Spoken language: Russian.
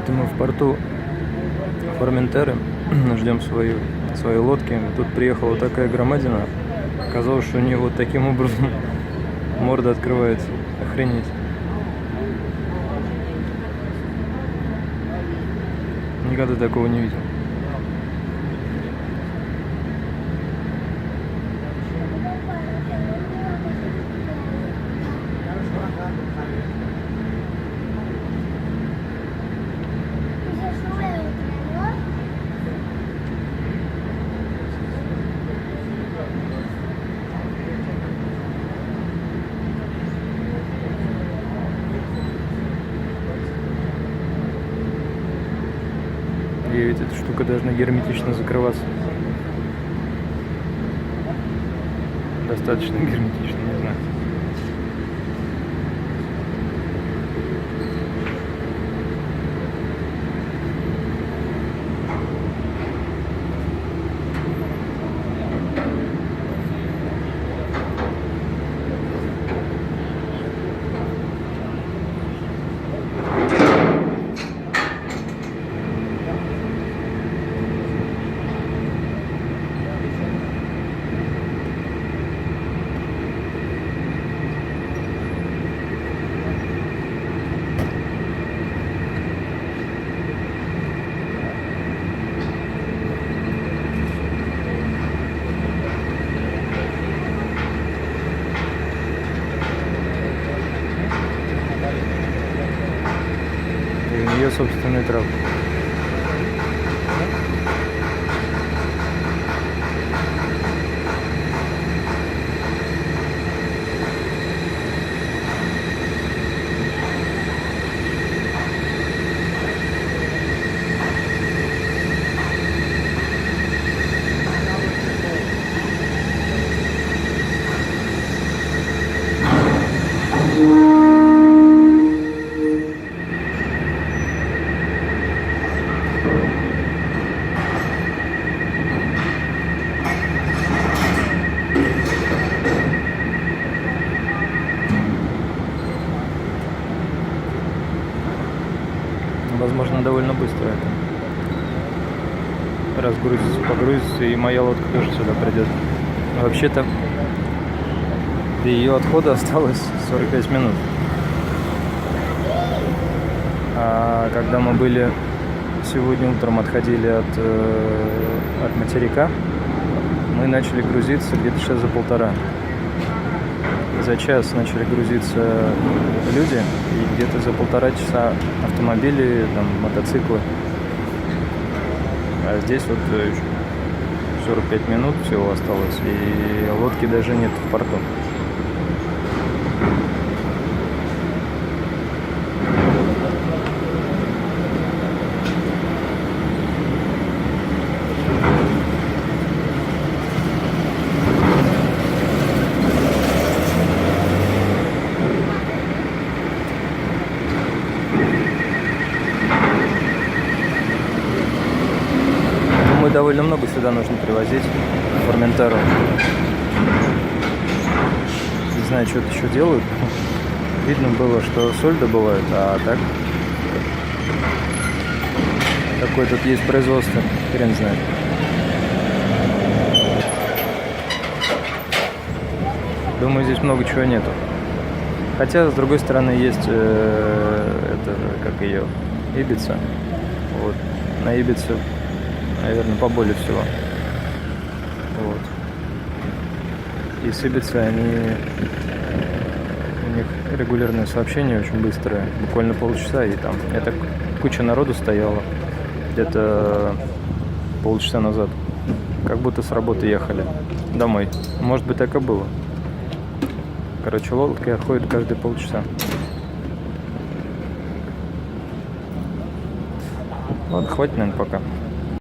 Это мы в порту Форментеры, ждем свои лодки. Тут приехала такая громадина. Оказалось, что у нее вот таким образом морда открывается. Охренеть. Никогда такого не видел. И ведь эта штука должна герметично закрываться. Достаточно герметично, не знаю. Ее собственный трап. Возможно, довольно быстро это разгрузится, погрузится, и моя лодка тоже сюда придет. Вообще-то до ее отхода осталось 45 минут. А когда мы были сегодня утром, отходили от материка, мы начали грузиться где-то часа за полтора. За час начали грузиться люди, и где-то за полтора часа автомобили, там, мотоциклы. А здесь вот 45 минут всего осталось, и лодки даже нет в порту. Довольно много сюда нужно привозить, в Форментеру. Не знаю, что-то еще делают. Видно было, что соль добывают, а так какое тут есть производство, хрен знает. Думаю, здесь много чего нету. Хотя, с другой стороны, есть это, как ее, Ибица. Вот. На Ибице, наверное, поболее всего. Вот. И с Ибицы у них регулярные сообщения очень быстрые, буквально полчаса, и там это куча народу стояла где-то полчаса назад, как будто с работы ехали домой. Может быть, так и было. Короче, лодки отходят каждые полчаса. Ладно, хватит, наверное, пока.